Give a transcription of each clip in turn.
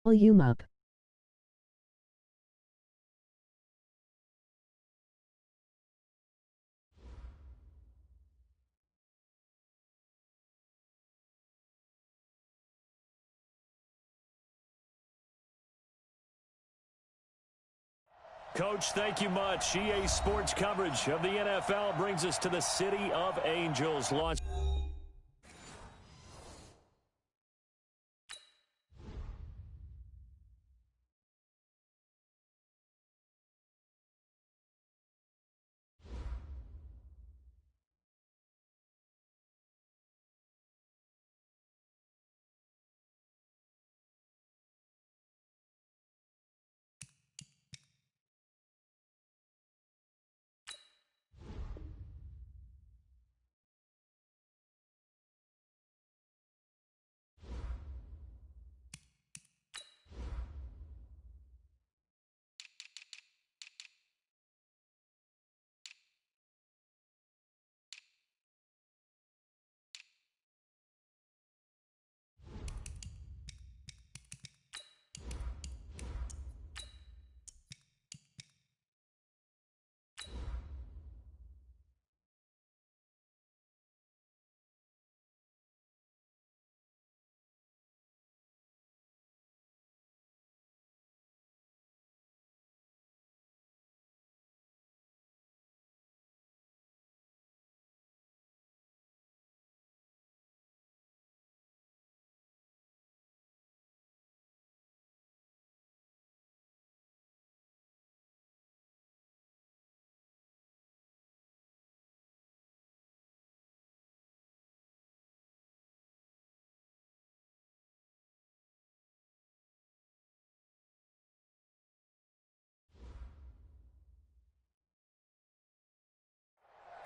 Volume up. Coach, thank you much. EA Sports coverage of the NFL brings us to the City of Angels launch.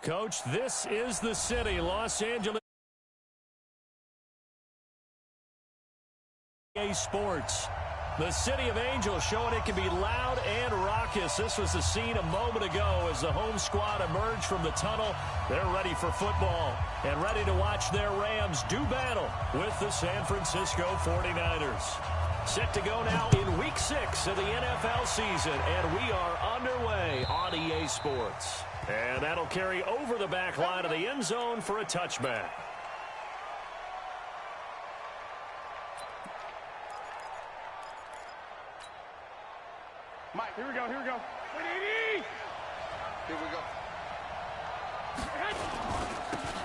Coach, this is the city, Los Angeles. EA Sports. The City of Angels showing it can be loud and raucous. This was the scene a moment ago as the home squad emerged from the tunnel. They're ready for football and ready to watch their Rams do battle with the San Francisco 49ers. Set to go now in Week 6 of the NFL season, and we are underway on EA Sports. And that'll carry over the back line of the end zone for a touchback. Mike, here we go, here we go. Here we go.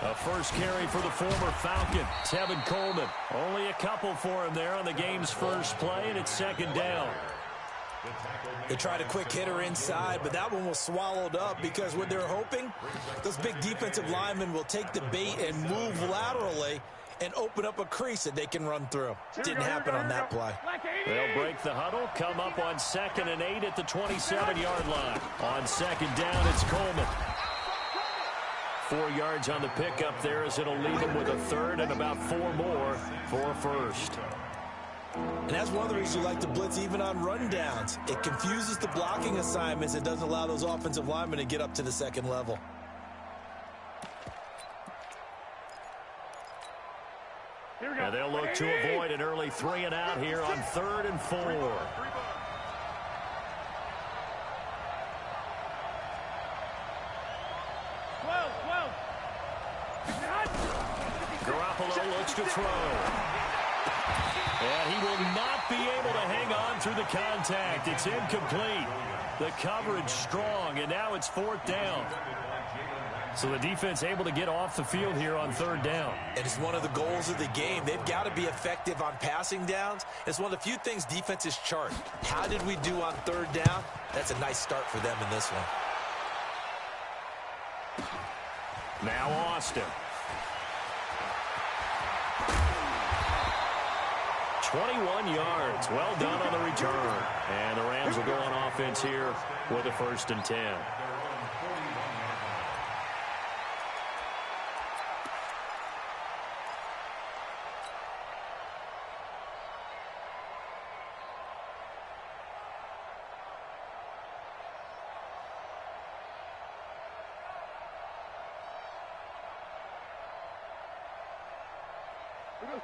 A first carry for the former Falcon, Tevin Coleman. Only a couple for him there on the game's first play, and it's second down. They tried a quick hitter inside, but that one was swallowed up because what they're hoping, those big defensive linemen will take the bait and move laterally and open up a crease that they can run through. Didn't happen on that play. They'll break the huddle, come up on 2nd and 8 at the 27-yard line. On second down, it's Coleman. 4 yards on the pickup there as it'll leave him with a third and about 4 more for a first. And that's one of the reasons you like to blitz even on rundowns. It confuses the blocking assignments. It doesn't allow those offensive linemen to get up to the second level. And they'll look to avoid an early 3 and out here on 3rd and 4. Garoppolo looks to throw. And he will not be able to hang on through the contact. It's incomplete. The coverage strong, and now it's 4th down. So the defense able to get off the field here on 3rd down. And it's one of the goals of the game. They've got to be effective on passing downs. It's one of the few things defenses chart. How did we do on 3rd down? That's a nice start for them in this one. Now Austin. 21 yards. Well done on the return. And the Rams will go on offense here with a 1st and 10.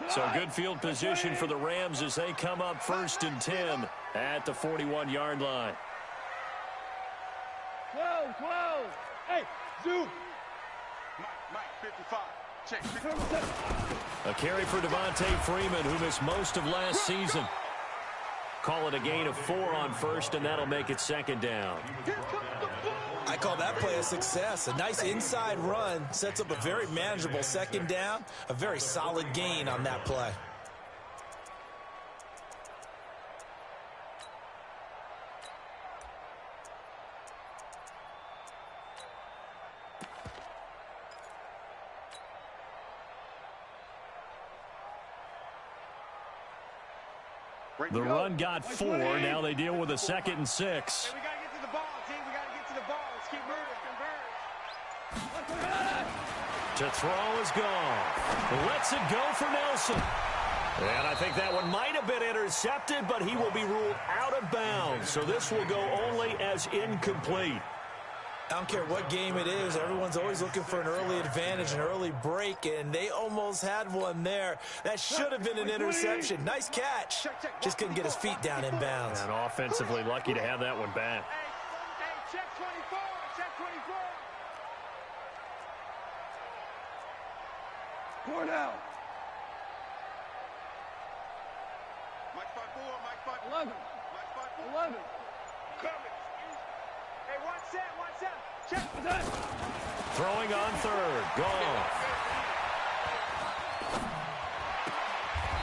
So good field position for the Rams as they come up 1st and 10 at the 41-yard line. 12. Hey, Zoo. Mike, 55. Check. A carry for Devontae Freeman, who missed most of last season. Call it a gain of 4 on 1st, and that'll make it 2nd down. I call that play a success. A nice inside run sets up a very manageable 2nd down, a very solid gain on that play. The run got 4. Now they deal with a 2nd and 6. Hey, we got to get to the ball, team. We got to get to the ball. Let's keep moving. To throw is gone. Lets it go for Nelson. And I think that one might have been intercepted, but he will be ruled out of bounds. So this will go only as incomplete. I don't care what game it is. Everyone's always looking for an early advantage, an early break, and they almost had one there. That should have been an interception. Nice catch. Just couldn't get his feet down in bounds. And offensively lucky to have that one back. Hey, check 24. Check 24. Cornell. Mike 5-4. Mike 5-11. Mike 5-11. Coming. Hey, watch that. Check that. Throwing on 3rd. Gone.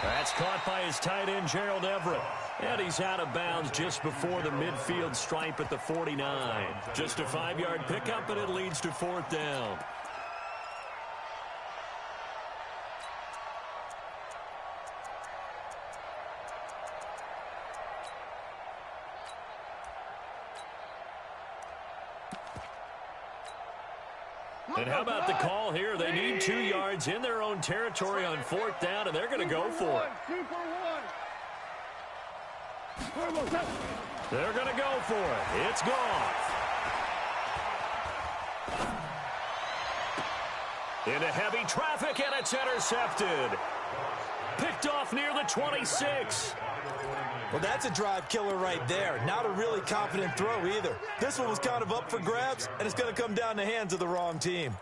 That's caught by his tight end, Gerald Everett. And he's out of bounds just before the midfield stripe at the 49. Just a 5-yard pickup, and it leads to 4th down. And how about the call here? They need 2 yards in their own territory on 4th down, and they're going to go for it. They're going to go for it. It's gone. Into heavy traffic, and it's intercepted. Picked off near the 26. Well, that's a drive killer right there. Not a really confident throw either. This one was kind of up for grabs, and it's going to come down in the hands of the wrong team.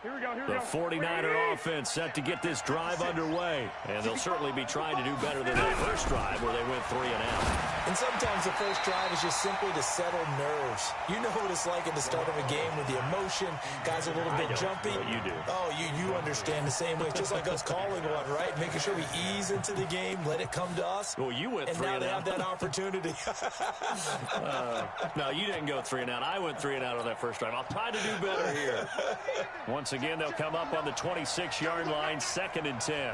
Here we go. The 49er offense set to get this drive underway. And they'll certainly be trying to do better than that first drive where they went 3 and out. And sometimes the first drive is just simply to settle nerves. You know what it's like at the start of a game with the emotion. Guys are a little bit jumpy. But you do. Oh, you understand the same way. It's just like us calling one, right? Making sure we ease into the game, let it come to us. Well, you went 3 and out. And now out. they have that opportunity. No, you didn't go 3 and out. I went 3 and out on that first drive. I'll try to do better here. Once again, they'll come up on the 26-yard line, 2nd and 10.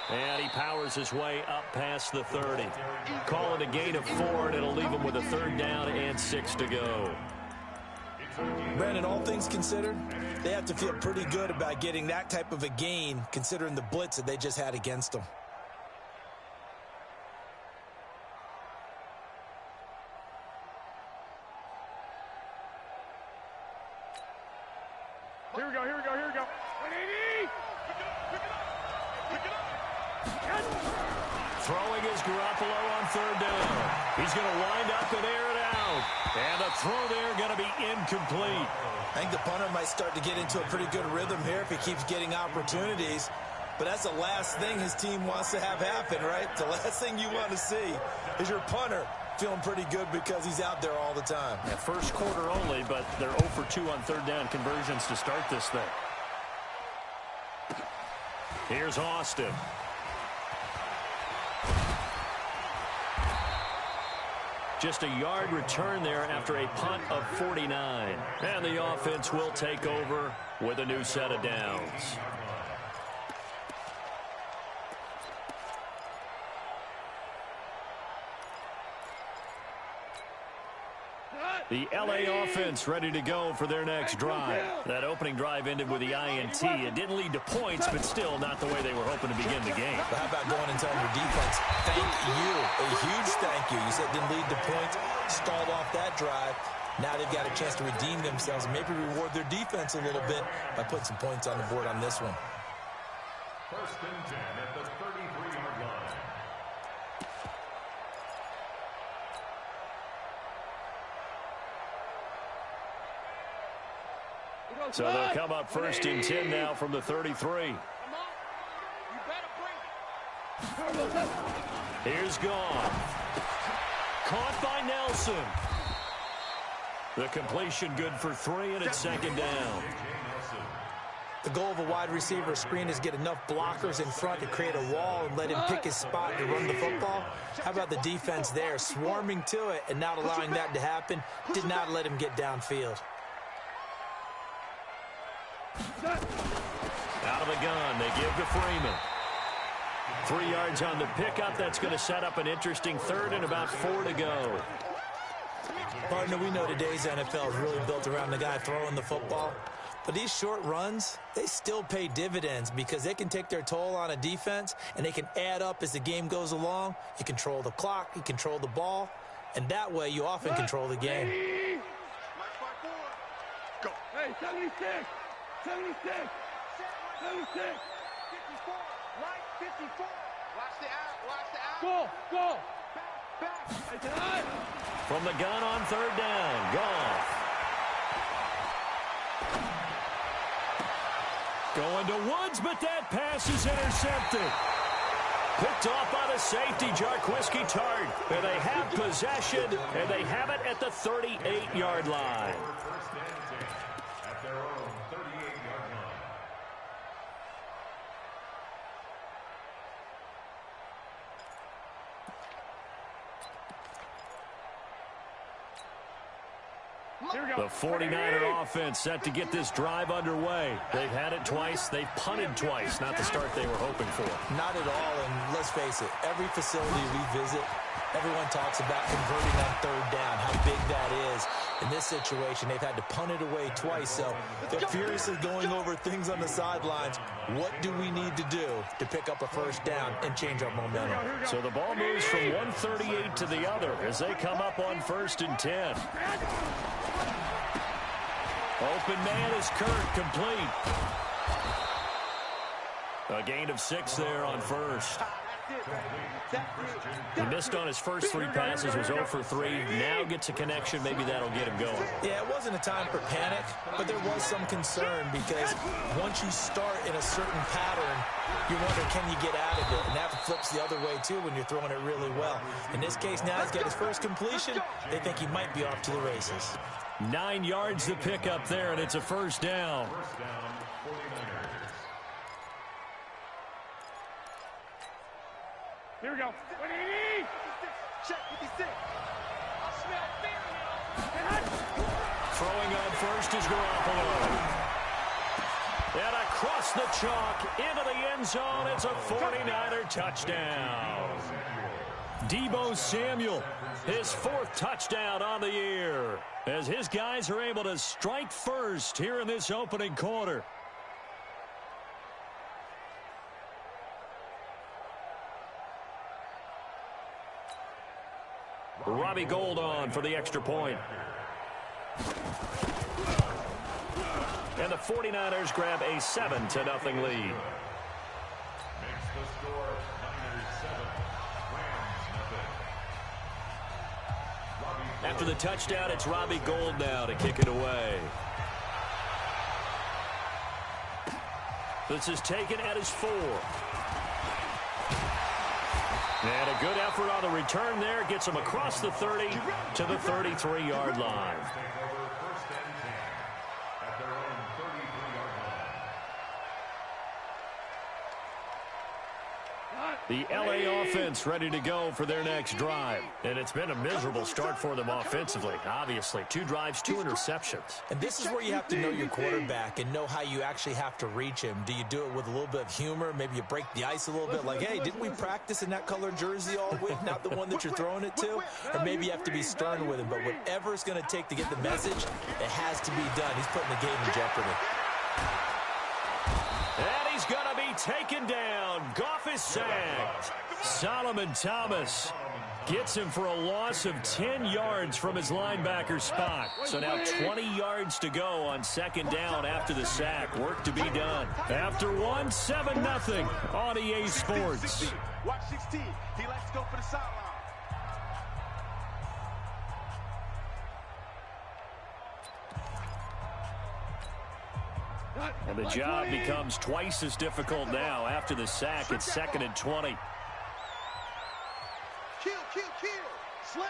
And he powers his way up past the 30. Call it a gain of 4, and it'll leave him with a 3rd down and 6 to go. Brandon, all things considered, they have to feel pretty good about getting that type of a gain, considering the blitz that they just had against them. Here we go. 180. Throwing is Garoppolo on 3rd down. He's going to wind up and air it out. And the throw there going to be incomplete. I think the punter might start to get into a pretty good rhythm here if he keeps getting opportunities. But that's the last thing his team wants to have happen, right? The last thing you want to see is your punter feeling pretty good because he's out there all the time. Yeah, first quarter only, but they're 0 for 2 on 3rd down conversions to start this thing. Here's Austin. Just a yard return there after a punt of 49. And the offense will take over with a new set of downs. The LA offense ready to go for their next drive. That opening drive ended with the INT. It didn't lead to points, but still not the way they were hoping to begin the game. But how about going and telling your defense, thank you, a huge thank you. You said didn't lead to points, stalled off that drive. Now they've got a chance to redeem themselves and maybe reward their defense a little bit by putting some points on the board on this one. First and 10 at the 33-yard line. So they'll come up first and 10 now from the 33. Here's gone. Caught by Nelson. The completion good for 3, and it's second down. The goal of a wide receiver screen is get enough blockers in front to create a wall and let him pick his spot to run the football. How about the defense there, swarming to it and not allowing that to happen? Did not let him get downfield. Out of the gun, they give to Freeman. 3 yards on the pickup. That's going to set up an interesting third and about 4 to go. Partner, we know today's NFL is really built around the guy throwing the football. But these short runs, they still pay dividends because they can take their toll on a defense and they can add up as the game goes along. You control the clock, you control the ball, and that way you often control the game. Go. Hey, 76. 76. 76. 54. Right, 54. Watch the out. Watch the out. Go. Go. Back. From the gun on third down. Goff. Going to Woods, but that pass is intercepted. Picked off by the safety, Jarquiski Tart. And they have possession, and they have it at the 38-yard line. At their own 38-yard line. The 49er offense set to get this drive underway. They've had it twice. They've punted twice. Not the start they were hoping for. Not at all, and let's face it, every facility we visit, everyone talks about converting on third down, how big that is. In this situation, they've had to punt it away twice, so they're furiously going over things on the sidelines. What do we need to do to pick up a first down and change our momentum? So the ball moves from 138 to the other as they come up on first and 10. Open man is Kirk, complete. A gain of 6 there on first. He missed on his first 3 passes, was 0 for 3. Now gets a connection. Maybe that'll get him going. Yeah, it wasn't a time for panic, but there was some concern because once you start in a certain pattern, you wonder, can you get out of it? And that flips the other way, too, when you're throwing it really well. In this case, now he's got his first completion. They think he might be off to the races. 9 yards to pick up there, and it's a first down. First down, 49ers. Here we go. 180. Check 56. I smell fear now. Throwing on first is Garoppolo. And across the chalk into the end zone. It's a 49er touchdown. Deebo Samuel, his 4th touchdown on the year, as his guys are able to strike first here in this opening quarter. Robbie Gould on for the extra point. And the 49ers grab a 7-0 lead. Makes the score Niners 7, Rams 0. After the touchdown, it's Robbie Gould now to kick it away. This is taken at his 4. And a good effort on the return there. Gets him across the 30 to the 33-yard line. First and 10 at their own 33-yard line. The LA offense ready to go for their next drive. And it's been a miserable start for them offensively. Obviously, 2 drives, 2 interceptions. And this is where you have to know your quarterback and know how you actually have to reach him. Do you do it with a little bit of humor? Maybe you break the ice a little bit like, hey, didn't we practice in that colored jersey all week, not the one that you're throwing it to? Or maybe you have to be stern with him. But whatever it's going to take to get the message, it has to be done. He's putting the game in jeopardy. And he's going to be taken down. Goff is sacked. Solomon Thomas Gets him for a loss of 10 yards from his linebacker spot. So now 20 yards to go on second down after the sack. Work to be done. After one, 7-0 on EA Sports. Watch 16. He likes to go for the sideline. And the job becomes twice as difficult now after the sack. It's 2nd and 20. Kill. Slam.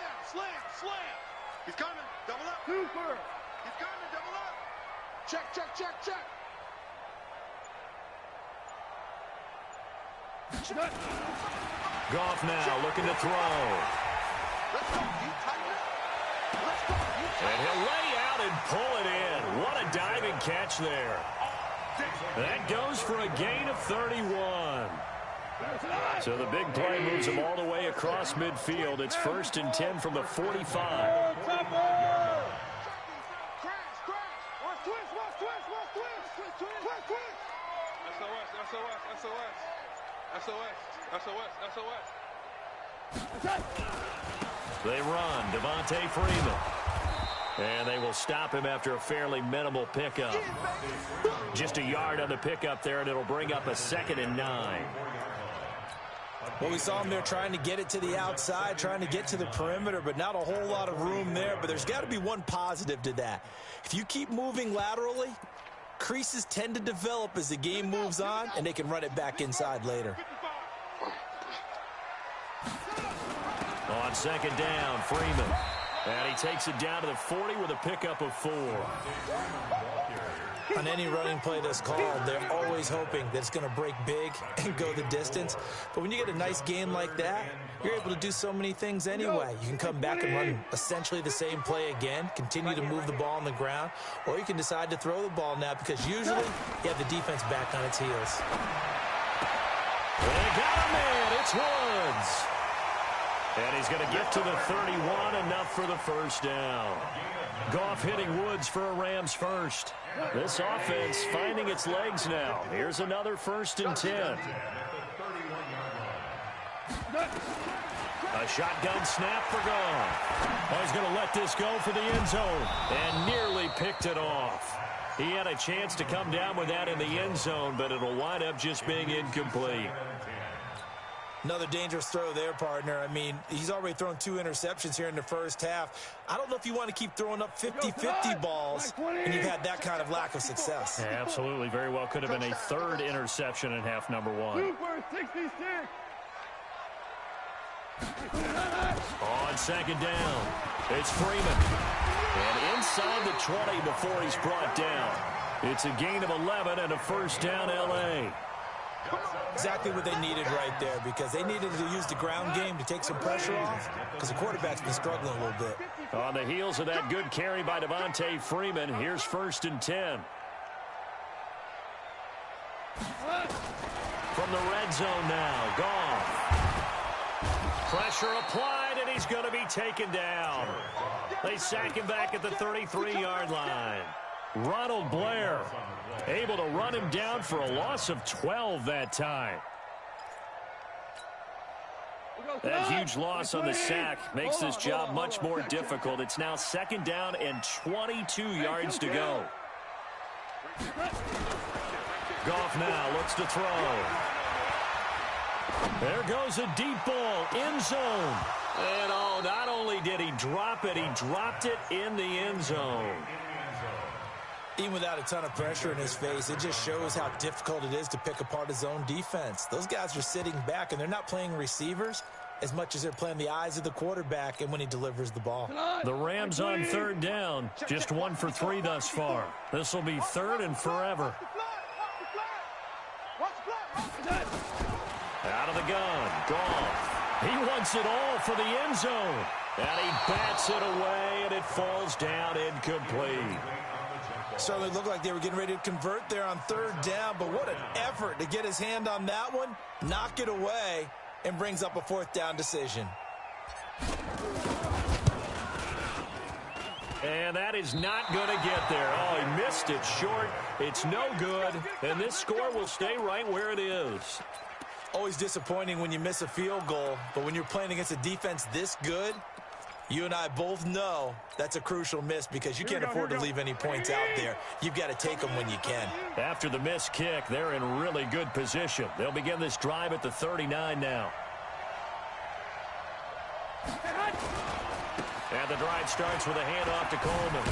He's coming. Double up. Cooper. He's coming. Double up. Check. Goff now looking to throw. Let's go. And he'll lay out and pull it in. What a diving catch there. That goes for a gain of 31. So the big play moves him all the way across midfield. It's 1st and 10 from the 45. Crash. Watch twist. SOS. They run. Devontae Freeman. And they will stop him after a fairly minimal pickup. Just a yard on the pickup there, and it'll bring up a 2nd and 9. Well, we saw him there trying to get it to the outside, trying to get to the perimeter, but not a whole lot of room there. But there's got to be one positive to that. If you keep moving laterally, creases tend to develop as the game moves on, and they can run it back inside later. On 2nd down, Freeman. And he takes it down to the 40 with a pickup of 4. On any running play that's called, they're always hoping that it's going to break big and go the distance. But when you get a nice game like that, you're able to do so many things anyway. You can come back and run essentially the same play again, continue to move the ball on the ground, or you can decide to throw the ball now because usually you have the defense back on its heels. They got a man. It's Woods. And he's going to get to the 31, enough for the first down. Goff hitting Woods for a Rams first. This offense finding its legs now. Here's another 1st and 10. A shotgun snap for Goff. Oh, he's going to let this go for the end zone. And nearly picked it off. He had a chance to come down with that in the end zone, but it'll wind up just being incomplete. Another dangerous throw there, partner. I mean, he's already thrown 2 interceptions here in the first half. I don't know if you want to keep throwing up 50-50 balls and you've had that kind of lack of success. Yeah, absolutely. Very well could have been a 3rd interception in half number 1. Cooper, 66. On 2nd down, it's Freeman. And inside the 20 before he's brought down. It's a gain of 11 and a 1st down, L.A. Exactly what they needed right there, because they needed to use the ground game to take some pressure off because the quarterback's been struggling a little bit. On the heels of that good carry by Devontae Freeman, here's 1st and 10. From the red zone now, Goff. Pressure applied, and he's going to be taken down. They sack him back at the 33-yard line. Ronald Blair able to run him down for a loss of 12 that time. That huge loss on the sack makes this job much more difficult. It's now 2nd down and 22 yards to go. Goff now looks to throw. There goes a deep ball, end zone. And oh, not only did he drop it, he dropped it in the end zone. Even without a ton of pressure in his face, it just shows how difficult it is to pick apart his own defense. Those guys are sitting back, and they're not playing receivers as much as they're playing the eyes of the quarterback and when he delivers the ball. The Rams on 3rd down, just 1 for 3 thus far. This will be 3rd and forever. Out of the gun, Goff. He wants it all for the end zone. And he bats it away, and it falls down incomplete. Certainly looked like they were getting ready to convert there on 3rd down, but what an effort to get his hand on that one, knock it away, and brings up a 4th down decision. And that is not going to get there. Oh, he missed it short. It's no good, and this score will stay right where it is. Always disappointing when you miss a field goal, but when you're playing against a defense this good, you and I both know that's a crucial miss because you can't afford to leave any points out there. You've got to take them when you can. After the missed kick, they're in really good position. They'll begin this drive at the 39 now. And the drive starts with a handoff to Coleman.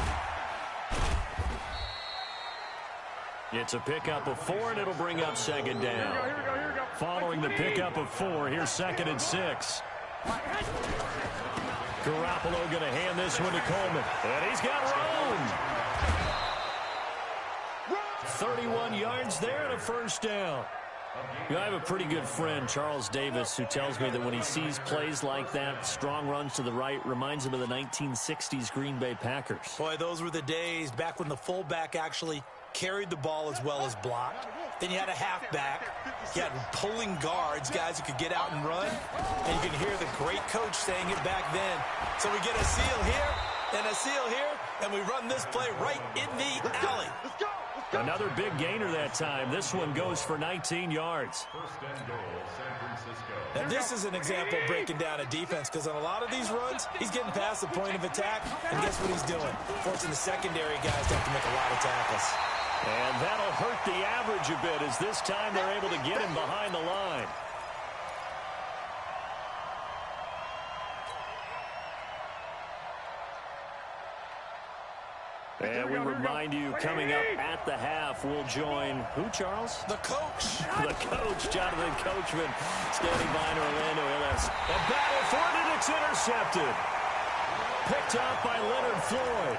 It's a pickup of 4, and it'll bring up second down. Following the pickup of 4, here's 2nd and 6. Garoppolo going to hand this one to Coleman. And he's got room. 31 yards there and a first down. You know, I have a pretty good friend, Charles Davis, who tells me that when he sees plays like that, strong runs to the right, reminds him of the 1960s Green Bay Packers. Boy, those were the days back when the fullback actually carried the ball as well as blocked. Then you had a halfback. You had pulling guards, guys who could get out and run. And you can hear the great coach saying it back then. So we get a seal here and a seal here, and we run this play right in the alley. Another big gainer that time. This one goes for 19 yards. Now this is an example of breaking down a defense, because on a lot of these runs, he's getting past the point of attack, and guess what he's doing? Forcing the secondary guys to have to make a lot of tackles. And that'll hurt the average a bit, as this time they're able to get him behind the line. And we remind you, coming up at the half, we'll join who, Charles? The coach. The coach, Jonathan Coachman, standing by in Orlando Ellis. A battle for it, and it's intercepted. Picked up by Leonard Floyd.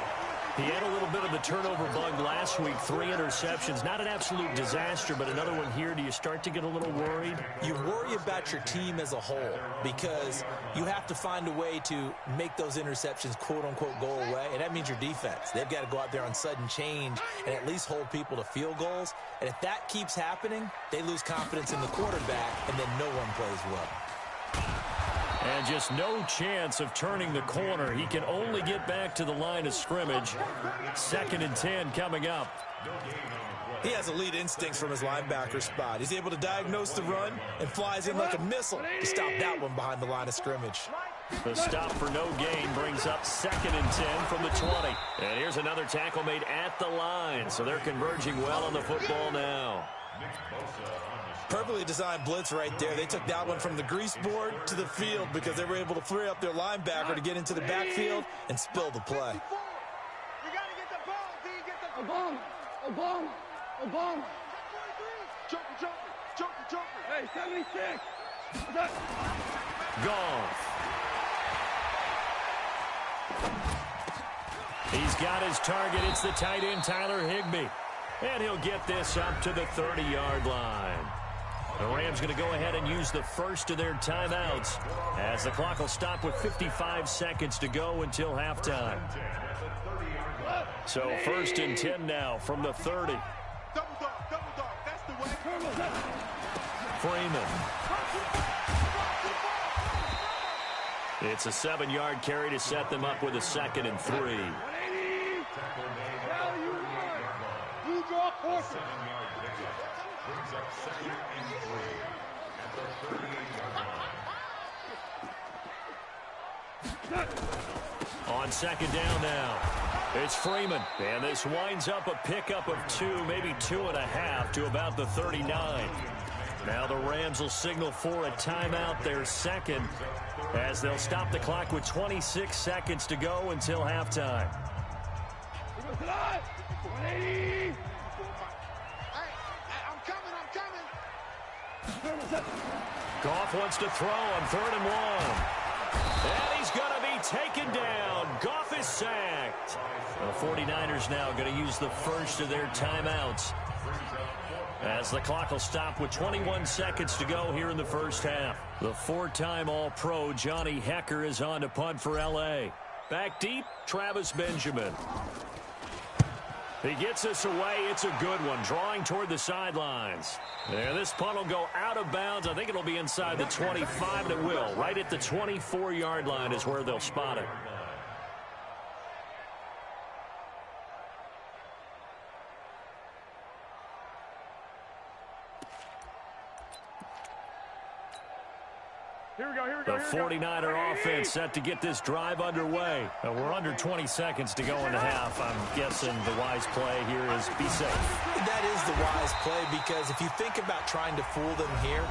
He had a little bit of the turnover bug last week, 3 interceptions. Not an absolute disaster, but another one here. Do you start to get a little worried? You worry about your team as a whole, because you have to find a way to make those interceptions, quote-unquote, go away, and that means your defense. They've got to go out there on sudden change and at least hold people to field goals. And if that keeps happening, they lose confidence in the quarterback, and then no one plays well. And just no chance of turning the corner. He can only get back to the line of scrimmage. 2nd and 10 coming up. He has elite instincts from his linebacker spot. He's able to diagnose the run and flies in like a missile to stop that one behind the line of scrimmage. The stop for no gain brings up 2nd and 10 from the 20. And here's another tackle made at the line. So they're converging well on the football now. Perfectly designed blitz right there. They took that one from the grease board to the field because they were able to free up their linebacker to get into the backfield and spill the play. You got to get the ball, D. Get the Obama. Joker. Hey, 76. Goff. He's got his target. It's the tight end, Tyler Higbee. And he'll get this up to the 30-yard line. The Rams going to go ahead and use the first of their timeouts, as the clock will stop with 55 seconds to go until halftime. So 1st and 10 now from the 30. Double dog. That's the way. Freeman. It's a 7-yard carry to set them up with a 2nd and 3. 180. You draw force. Brings up 2nd and 3 at the 38-yard line. On 2nd down now, it's Freeman. And this winds up a pickup of 2, maybe 2.5 to about the 39. Now the Rams will signal for a timeout, their 2nd, as they'll stop the clock with 26 seconds to go until halftime. 180. Goff wants to throw on 3rd and 1. And he's going to be taken down. Goff is sacked. The 49ers now going to use the first of their timeouts, as the clock will stop with 21 seconds to go here in the first half. The 4-time All-Pro Johnny Hekker is on to punt for L.A. Back deep, Travis Benjamin. He gets this away. It's a good one, drawing toward the sidelines. And this punt will go out of bounds. I think it'll be inside the 25, and it will. Right at the 24-yard line is where they'll spot it. 49er offense set to get this drive underway. We're under 20 seconds to go in the half. I'm guessing the wise play here is be safe. That is the wise play, because if you think about trying to fool them here,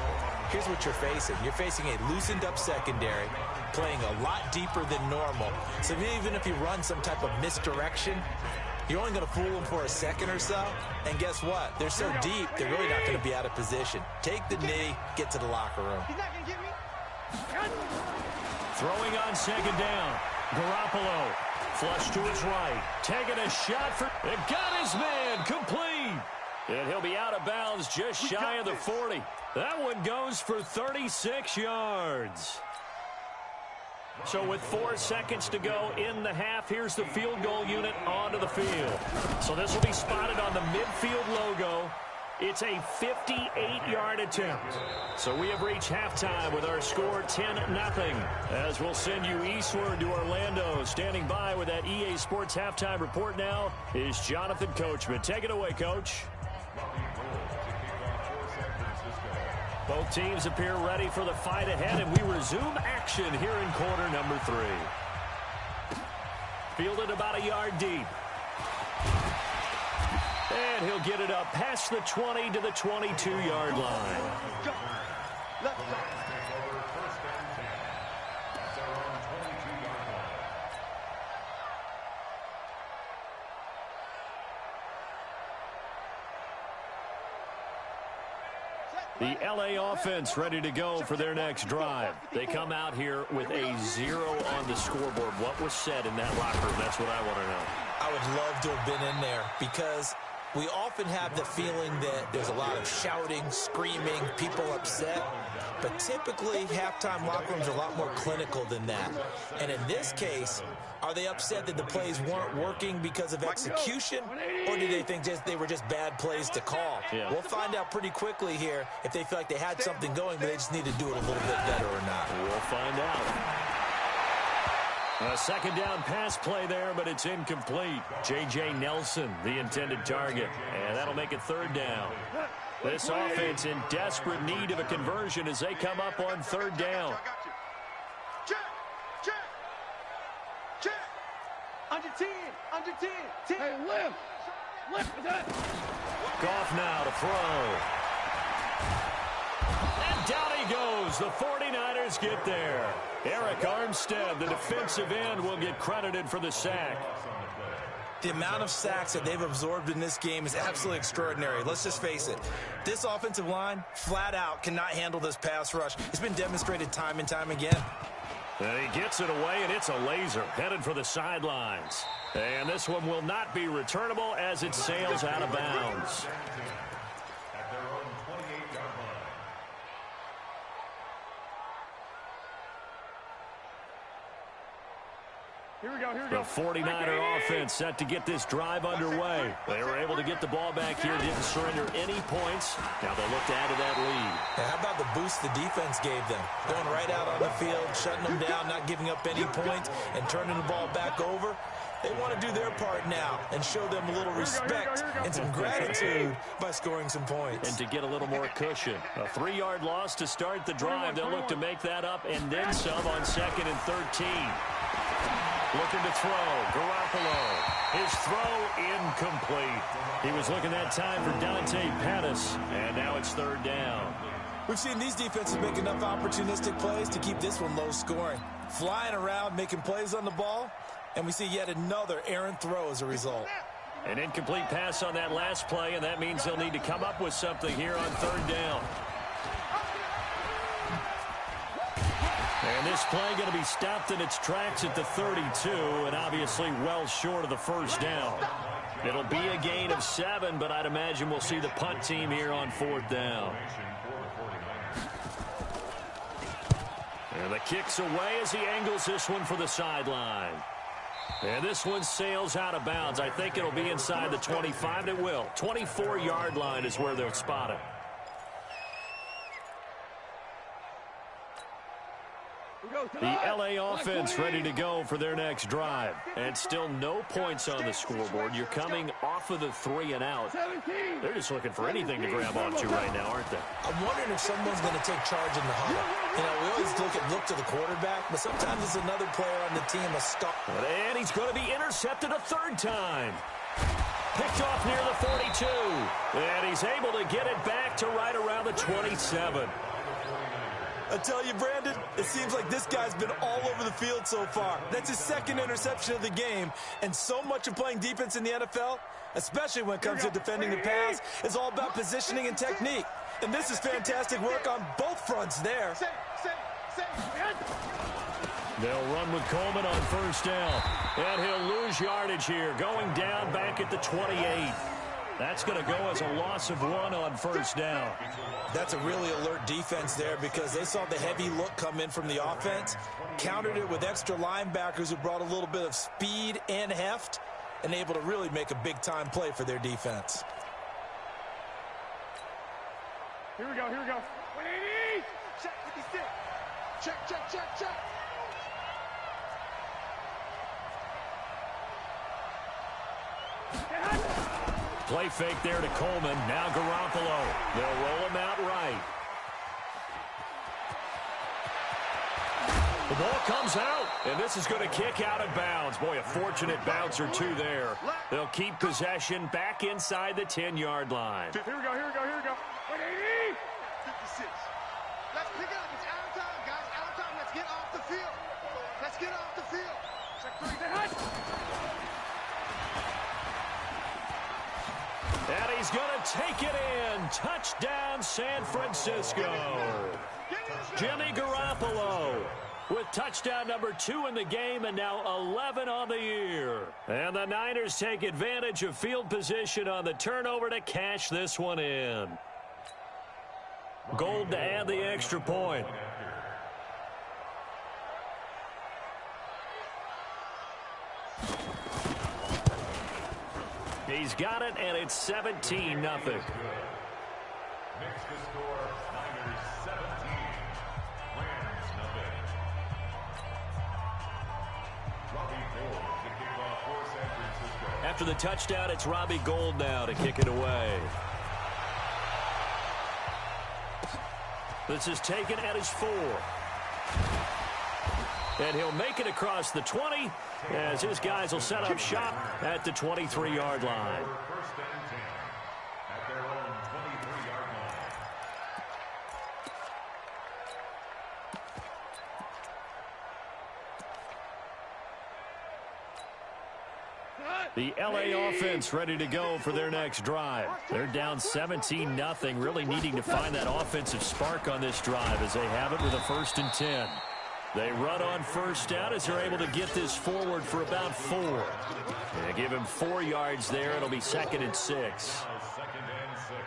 here's what you're facing. You're facing a loosened up secondary, playing a lot deeper than normal. So even if you run some type of misdirection, you're only going to fool them for a second or so. And guess what? They're so deep, they're really not going to be out of position. Take the knee, get to the locker room. He's not going to get me. Throwing on second down. Garoppolo. Flush to his right. Taking a shot for... It got his man. Complete. And he'll be out of bounds just shy of the 40. That one goes for 36 yards. So with 4 seconds to go in the half, here's the field goal unit onto the field. So this will be spotted on the midfield logo. It's a 58-yard attempt. So we have reached halftime with our score 10-0. As we'll send you eastward to Orlando. Standing by with that EA Sports halftime report now is Jonathan Coachman. Take it away, Coach. Both teams appear ready for the fight ahead, and we resume action here in quarter number 3. Fielded about a yard deep. And he'll get it up past the 20 to the 22-yard line. The LA offense ready to go for their next drive. They come out here with a 0 on the scoreboard. What was said in that locker room? That's what I want to know. I would love to have been in there, because we often have the feeling that there's a lot of shouting, screaming, people upset. But typically, halftime locker rooms are a lot more clinical than that. And in this case, are they upset that the plays weren't working because of execution? Or do they think they were just bad plays to call? Yeah. We'll find out pretty quickly here if they feel like they had something going, but they just need to do it a little bit better or not. We'll find out. A second down pass play there, but it's incomplete. J.J. Nelson, the intended target. And that'll make it third down. This offense in desperate need of a conversion as they come up on third down. Check. Under 10. Hey, lift that. Goff now to throw. And down he goes. The 49ers get there. Eric Armstead, the defensive end, will get credited for the sack. The amount of sacks that they've absorbed in this game is absolutely extraordinary. Let's just face it. This offensive line, flat out, cannot handle this pass rush. It's been demonstrated time and time again. And he gets it away, and it's a laser headed for the sidelines. And this one will not be returnable as it sails out of bounds. Here we go. The 49er offense set to get this drive underway. They were able to get the ball back here, didn't surrender any points. Now they'll look to add to that lead. And how about the boost the defense gave them? Going right out on the field, shutting them down, not giving up any points, and turning the ball back over. They want to do their part now and show them a little respect and some gratitude by scoring some points. And to get a little more cushion. A 3-yard loss to start the drive. They'll look to make that up and then some on 2nd and 13. Looking to throw. Garoppolo. His throw incomplete. He was looking that time for Dante Pettis. And now it's third down. We've seen these defenses make enough opportunistic plays to keep this one low scoring. Flying around, making plays on the ball. And we see yet another errant throw as a result. An incomplete pass on that last play, and that means they'll need to come up with something here on third down. And this play going to be stopped in its tracks at the 32, and obviously well short of the first down. It'll be a gain of 7, but I'd imagine we'll see the punt team here on 4th down. And the kick's away as he angles this one for the sideline. And this one sails out of bounds. I think it'll be inside the 25. It will. 24-yard line is where they'll spot it. Here we go. The LA offense ready to go for their next drive. And still no points on the scoreboard. You're coming off of the 3 and out. They're just looking for anything to grab onto right now, aren't they? I'm wondering if someone's going to take charge in the huddle. You know, we always look to the quarterback, but sometimes it's another player on the team, a star. And he's going to be intercepted a 3rd time. Picked off near the 42. And he's able to get it back to right around the 27. I tell you, Brandon, it seems like this guy's been all over the field so far. That's his 2nd interception of the game. And so much of playing defense in the NFL, especially when it comes to defending the pass, is all about positioning and technique. And this is fantastic work on both fronts there. They'll run with Coleman on 1st down. And he'll lose yardage here, going down back at the 28. That's going to go as a loss of 1 on 1st down. That's a really alert defense there because they saw the heavy look come in from the offense, countered it with extra linebackers who brought a little bit of speed and heft, and able to really make a big-time play for their defense. Here we go. 180. Check 56. Check. Play fake there to Coleman. Now Garoppolo. They'll roll him out right. The ball comes out, and this is going to kick out of bounds. Boy, a fortunate bounce or two there. They'll keep possession back inside the 10-yard line. Here we go. 180. 56. Let's pick it up. It's out of time, guys. Out of time. Let's get off the field. Check 3. And he's going to take it in. Touchdown, San Francisco. Jimmy Garoppolo with touchdown number 2 in the game and now 11 on the year. And the Niners take advantage of field position on the turnover to cash this one in. Gold to add the extra point. He's got it, and it's 17-0. Makes the score Niners 17, Rams nothing. Robbie Gould to kick off for San Francisco. After the touchdown, it's Robbie Gould now to kick it away. This is taken at his 4. And he'll make it across the 20 as his guys will set up shop at the 23-yard line. First and 10 at their own 23-yard line. The LA offense ready to go for their next drive. They're down 17-0, really needing to find that offensive spark on this drive as they have it with a 1st and 10. They run on 1st down as they're able to get this forward for about 4. They give him 4 yards there. It'll be 2nd and 6. Now 2nd and 6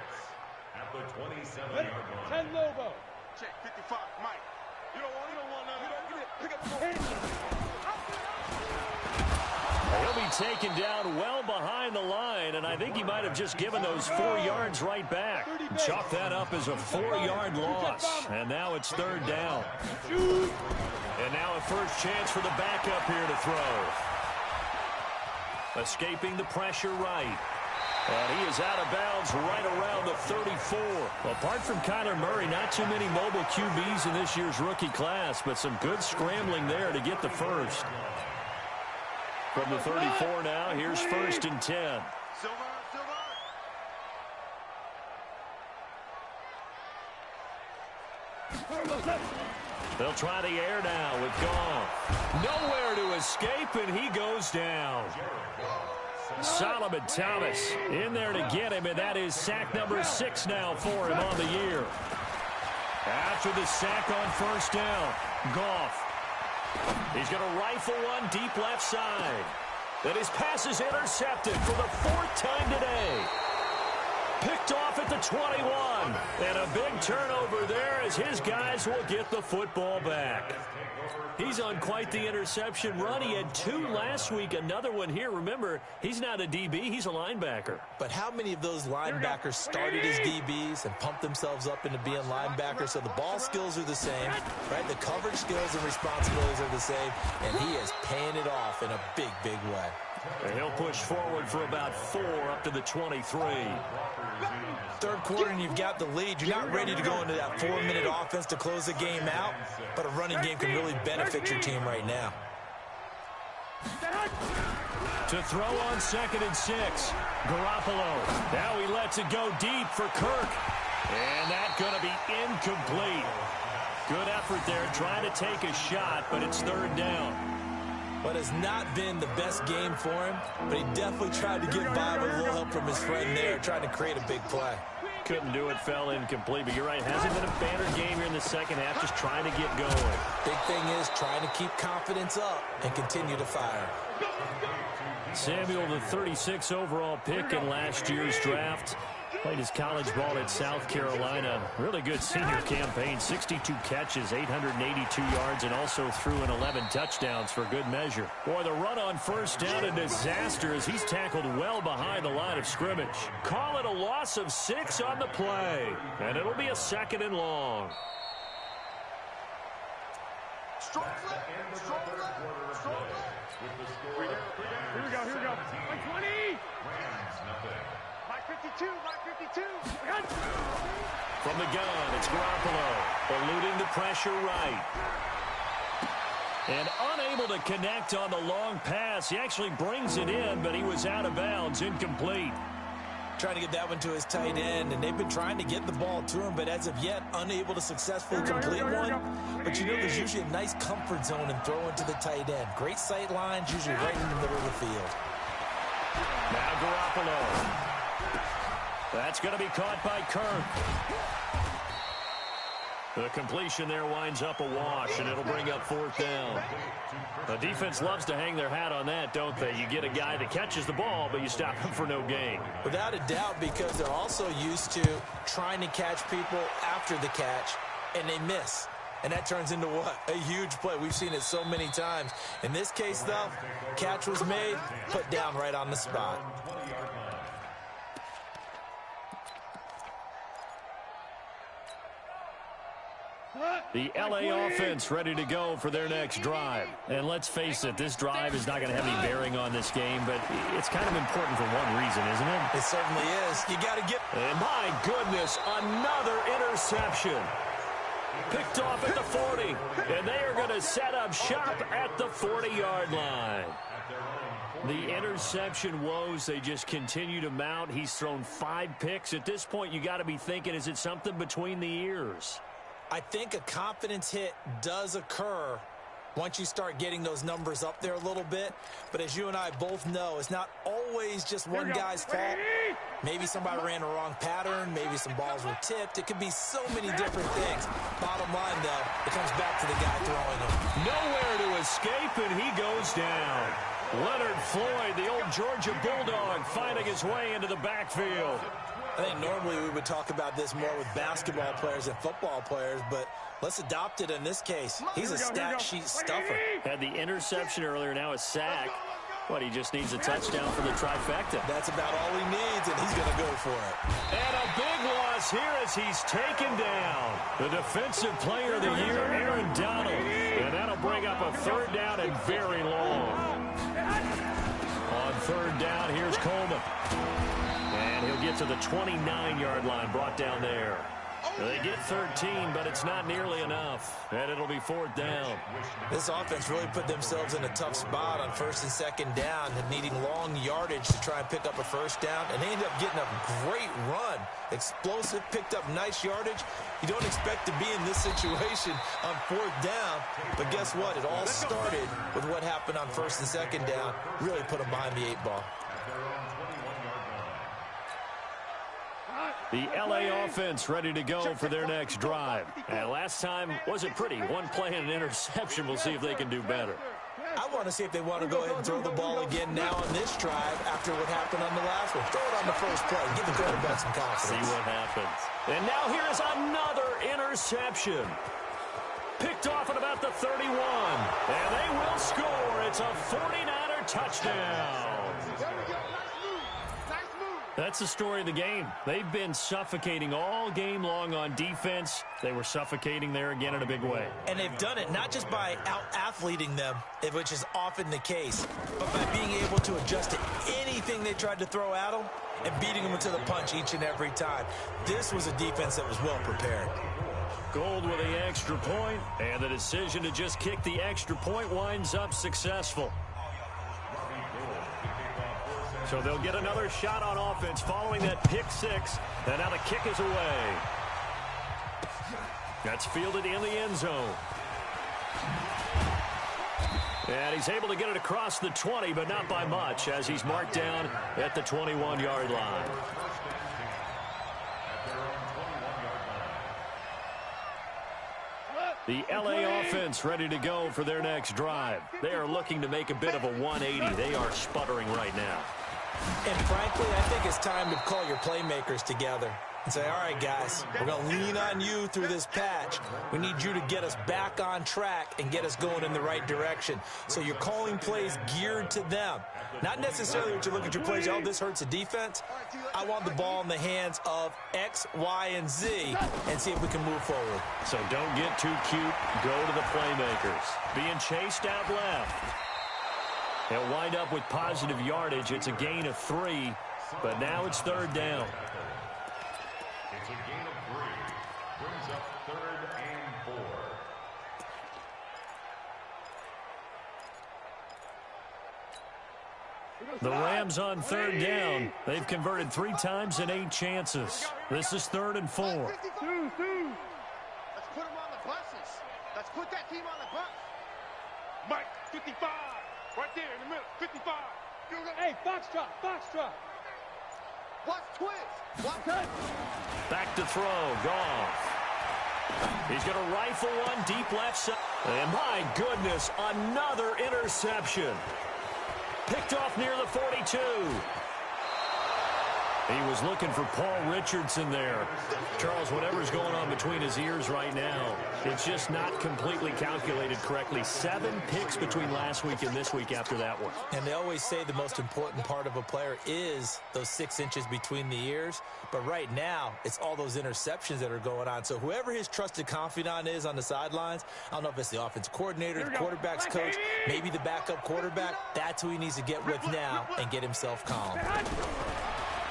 at the 27-yard line. 10 Lobo. Check 55. Mike. You don't want none. Pick up the ball. He'll be taken down well behind the line, and I think he might have just given those 4 yards right back. Chalk that up as a 4-yard loss, and now it's 3rd down. And now a first chance for the backup here to throw. Escaping the pressure right. And he is out of bounds right around the 34. Apart from Kyler Murray, not too many mobile QBs in this year's rookie class, but some good scrambling there to get the first. From the 34 now, here's 1st and 10. They'll try the air now with Goff. Nowhere to escape, and he goes down. Solomon Thomas in there to get him, and that is sack number 6 now for him on the year. After the sack on 1st down, Goff. He's going to rifle one deep left side. And his pass is intercepted for the 4th time today. Picked off at the 21. And a big turnover there as his guys will get the football back. He's on quite the interception run. He had 2 last week, another one here. Remember, he's not a DB, he's a linebacker. But how many of those linebackers started as DBs and pumped themselves up into being linebackers? So the ball skills are the same, right? The coverage skills and responsibilities are the same, and he is paying it off in a big, big way. And he'll push forward for about 4 up to the 23. Third quarter and you've got the lead. You're not ready to go into that 4-minute offense to close the game out, but a running game can really benefit your team right now. To throw on 2nd and 6. Garoppolo. Now he lets it go deep for Kirk. And that's going to be incomplete. Good effort there trying to take a shot, but it's 3rd down. What has not been the best game for him, but he definitely tried to get by with a little help from his friend there, trying to create a big play. Couldn't do it, fell incomplete, but you're right, hasn't been a banner game here in the second half, just trying to get going. Big thing is trying to keep confidence up and continue to fire. Samuel, the 36 overall pick in last year's draft. Played his college ball at South Carolina. Really good senior campaign. 62 catches, 882 yards, and also threw in 11 touchdowns for good measure. Boy, the run on 1st down, a disaster as he's tackled well behind the line of scrimmage. Call it a loss of 6 on the play, and it'll be a 2nd and long. Strong flip. Here we go. 120. My 52. From the gun, it's Garoppolo, eluding the pressure right. And unable to connect on the long pass. He actually brings it in, but he was out of bounds, incomplete. Trying to get that one to his tight end, and they've been trying to get the ball to him, but as of yet, unable to successfully complete one. But you know, there's usually a nice comfort zone in throwing to the tight end. Great sight lines, usually right in the middle of the field. Now Garoppolo. That's going to be caught by Kirk. The completion there winds up a wash, and it'll bring up 4th down. The defense loves to hang their hat on that, don't they? You get a guy that catches the ball, but you stop him for no gain. Without a doubt, because they're also used to trying to catch people after the catch, and they miss. And that turns into what? A huge play. We've seen it so many times. In this case, though, catch was made, put down right on the spot. The LA offense ready to go for their next drive. And let's face it, this drive is not going to have any bearing on this game, but it's kind of important for one reason, isn't it? It certainly is. You got to get... And my goodness, another interception. Picked off at the 40, and they are going to set up shop at the 40-yard line. The interception woes, they just continue to mount. He's thrown 5 picks. At this point, you got to be thinking, is it something between the ears? I think a confidence hit does occur once you start getting those numbers up there a little bit. But as you and I both know, it's not always just one guy's fault. Maybe somebody ran a wrong pattern. Maybe some balls were tipped. It could be so many different things. Bottom line, though, it comes back to the guy throwing them. Nowhere to escape, and he goes down. Leonard Floyd, the old Georgia Bulldog, finding his way into the backfield. I think normally we would talk about this more with basketball players and football players, but let's adopt it in this case. He's a stat sheet stuffer. Had the interception earlier, now a sack. What, he just needs a touchdown for the trifecta. That's about all he needs, and he's going to go for it. And a big loss here as he's taken down. The defensive player of the year, Aaron Donald. And that'll bring up a 3rd down and very long. On 3rd down, here's Coleman. And he'll get to the 29-yard line, brought down there. They get 13, but it's not nearly enough. And it'll be 4th down. This offense really put themselves in a tough spot on 1st and 2nd down, needing long yardage to try and pick up a 1st down. And they ended up getting a great run. Explosive, picked up nice yardage. You don't expect to be in this situation on 4th down. But guess what? It all started with what happened on 1st and 2nd down. Really put them behind the 8 ball. The LA offense ready to go for their next drive. And last time wasn't pretty. 1 play and an interception. We'll see if they can do better. I want to see if they want to go ahead and throw the ball again now on this drive after what happened on the last one. Throw it on the first play. Give the quarterback some confidence. See what happens. And now here's another interception. Picked off at about the 31. And they will score. It's a 49er touchdown. That's the story of the game. They've been suffocating all game long on defense. They were suffocating there again in a big way. And they've done it not just by out-athleting them, which is often the case, but by being able to adjust to anything they tried to throw at them and beating them to the punch each and every time. This was a defense that was well prepared. Gold with the extra point, and the decision to just kick the extra point winds up successful. So they'll get another shot on offense following that pick six. And now the kick is away. That's fielded in the end zone. And he's able to get it across the 20, but not by much, as he's marked down at the 21-yard line. The LA offense ready to go for their next drive. They are looking to make a bit of a 180. They are sputtering right now. And frankly, I think it's time to call your playmakers together and say, all right, guys, we're going to lean on you through this patch. We need you to get us back on track and get us going in the right direction. So you're calling plays geared to them. Not necessarily what you look at your plays, oh, this hurts the defense. I want the ball in the hands of X, Y, and Z and see if we can move forward. So don't get too cute. Go to the playmakers. Being chased out left. They'll wind up with positive yardage. It's a gain of 3, but now it's third down. It's a gain of 3. Brings up 3rd and 4. The Rams on third down. They've converted 3 times in 8 chances. This is 3rd and 4. Let's put them on the buses. Let's put that team on the bus. Mike, 55. Right there in the middle, 55. Hey, Foxtrot. Watch twist. Watch touch. Back to throw. Goff. He's going to rifle one deep left side. And my goodness, another interception. Picked off near the 42. He was looking for Paul Richardson there. Charles, whatever's going on between his ears right now, it's just not completely calculated correctly. 7 picks between last week and this week after that one. And they always say the most important part of a player is those 6 inches between the ears. But right now, it's all those interceptions that are going on. So whoever his trusted confidant is on the sidelines, I don't know if it's the offensive coordinator, the quarterback's coach, maybe the backup quarterback, that's who he needs to get with now and get himself calm.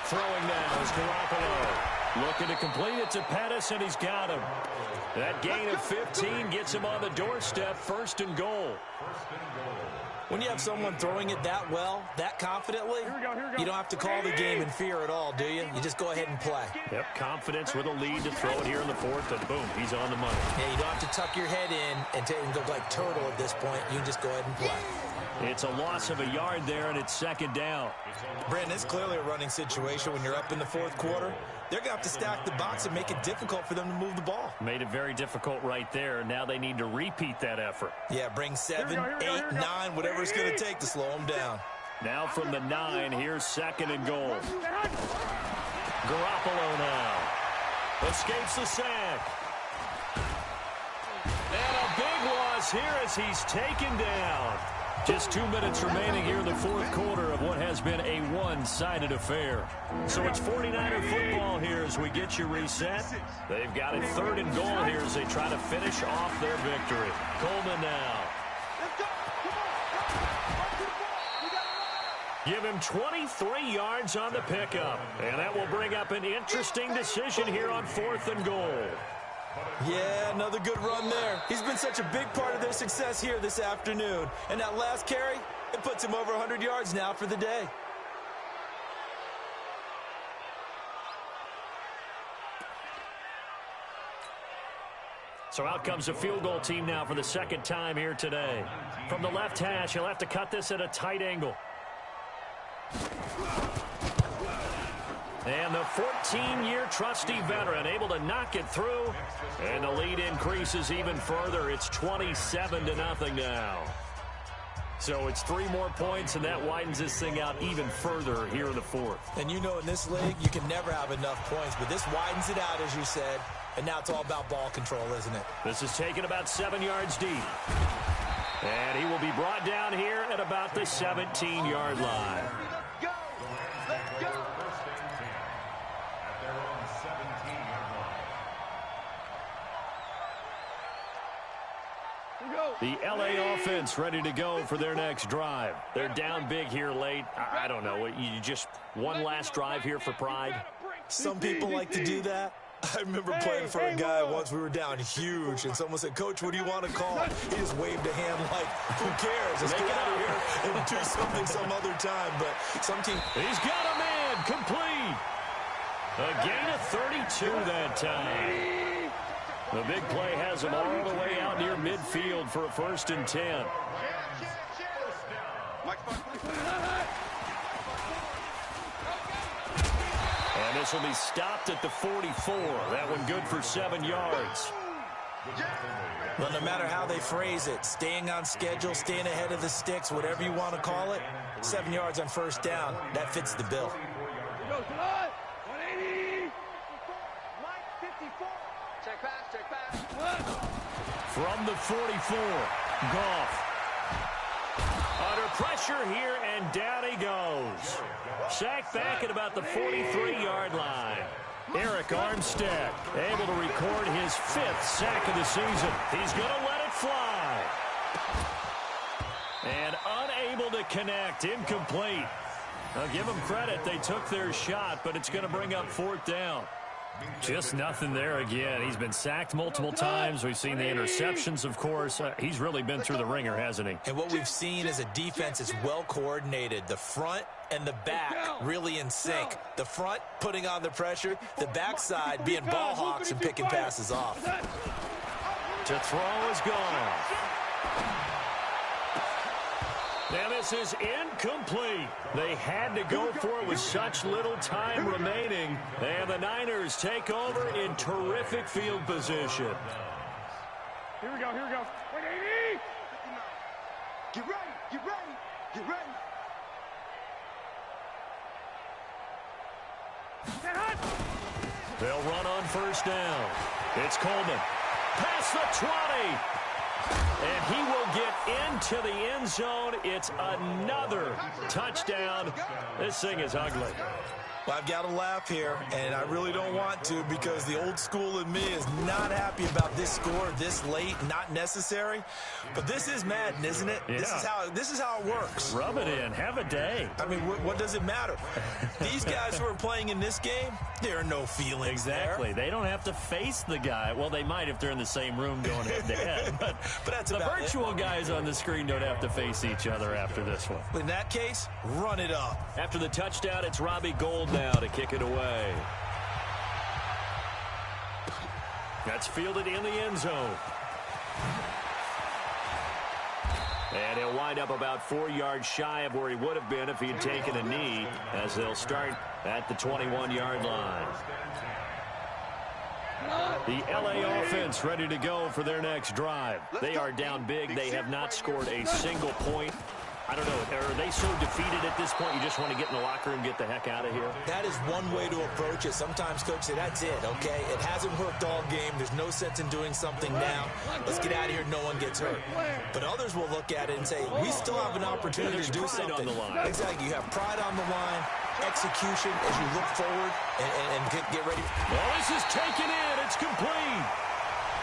Throwing now is Garoppolo. Looking to complete it to Pettis, and he's got him. That gain of 15 gets him on the doorstep, 1st and goal. When you have someone throwing it that well, that confidently, you don't have to call the game in fear at all, do you? You just go ahead and play. Yep, confidence with a lead to throw it here in the 4th, and boom, he's on the money. Yeah, you don't have to tuck your head in and go like turtle at this point. You just go ahead and play. It's a loss of a yard there, and it's 2nd down. Brandon, it's clearly a running situation when you're up in the 4th quarter. They're going to have to stack the box and make it difficult for them to move the ball. Made it very difficult right there. Now they need to repeat that effort. Yeah, bring 7, 8, 9, whatever it's going to take to slow them down. Now from the 9, here's 2nd and goal. Garoppolo now. Escapes the sack. And a big loss here as he's taken down. Just 2 minutes remaining here in the 4th quarter of what has been a one-sided affair. So it's 49er football here as we get you reset. They've got it 3rd and goal here as they try to finish off their victory. Coleman now. Give him 23 yards on the pickup. And that will bring up an interesting decision here on 4th and goal. Yeah, another good run there. He's been such a big part of their success here this afternoon. And that last carry, it puts him over 100 yards now for the day. So out comes a field goal team now for the 2nd time here today. From the left hash, he'll have to cut this at a tight angle. And the 14-year trusty veteran able to knock it through. And the lead increases even further. It's 27-0 now. So it's 3 more points, and that widens this thing out even further here in the fourth. And you know in this league, you can never have enough points, but this widens it out, as you said, and now it's all about ball control, isn't it? This is taken about 7 yards deep. And he will be brought down here at about the 17-yard line. Go! Let's go! First and 10 at their own 17-yard line. The LA offense ready to go for their next drive. They're down big here late. I don't know. You just one last drive here for pride? Some people like to do that. I remember playing for a guy once. We were down huge, and someone said, "Coach, what do you want to call?" He just waved a hand like, "Who cares? Let's get out of here and do something some other time." But some team... He's got a man complete. A gain of 32 that time. The big play has him all the way out near midfield for a 1st and 10. And this will be stopped at the 44. That one good for 7 yards. Well, no matter how they phrase it, staying on schedule, staying ahead of the sticks, whatever you want to call it, 7 yards on 1st down, that fits the bill. 180. Mike 54. Check pass. From the 44, Goff. Under pressure here, and down he goes. Sacked back at about the 43-yard line. Eric Armstead able to record his 5th sack of the season. He's going to let it fly. And unable to connect, incomplete. I'll give them credit. They took their shot, but it's going to bring up 4th down. Just nothing there again. He's been sacked multiple times. We've seen the interceptions, of course. He's really been through the ringer, hasn't he? And what we've seen is a defense that's well coordinated. The front and the back really in sync. The front putting on the pressure, the backside being ball hawks and picking passes off. To throw is gone. Now this is incomplete. They had to go for it with such little time remaining. And the Niners take over in terrific field position. Here we go. 180. Get ready. They'll run on 1st down. It's Coleman. Past the 20. And he will get into the end zone. It's another touchdown. This thing is ugly. Well, I've got to laugh here, and I really don't want to because the old school in me is not happy about this score this late, not necessary. But this is Madden, isn't it? Yeah. This is how it works. Rub it in. Have a day. I mean, what does it matter? These guys who are playing in this game, there are no feelings Exactly. there. They don't have to face the guy. Well, they might if they're in the same room going head-to-head. But that's the about virtual guys on the screen don't have to face each other after this one. In that case, run it up. After the touchdown, it's Robbie Gould now to kick it away. That's fielded in the end zone. And he'll wind up about 4 yards shy of where he would have been if he had taken a knee, as they'll start at the 21-yard line. The LA offense ready to go for their next drive. They are down big. They have not scored a single point. I don't know. Are they so defeated at this point you just want to get in the locker room and get the heck out of here? That is one way to approach it. Sometimes coaches say, that's it, okay? It hasn't worked all game. There's no sense in doing something now. Let's get out of here. No one gets hurt. But others will look at it and say, we still have an opportunity to do something. On the line. Exactly. You have pride on the line, execution as you look forward and get ready. Well, this is taken in. It's complete.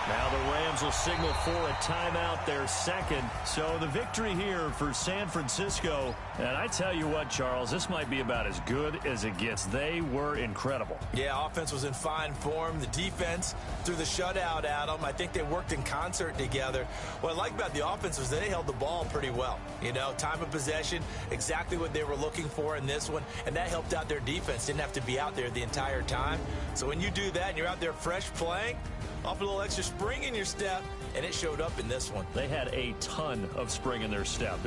Now the Rams will signal for a timeout, their second. So the victory here for San Francisco. And I tell you what, Charles, this might be about as good as it gets. They were incredible. Yeah, offense was in fine form. The defense threw the shutout at them. I think they worked in concert together. What I like about the offense was they held the ball pretty well. You know, time of possession, exactly what they were looking for in this one. And that helped out their defense. Didn't have to be out there the entire time. So when you do that and you're out there fresh playing, off a little extra spring in your step, and it showed up in this one. They had a ton of spring in their step.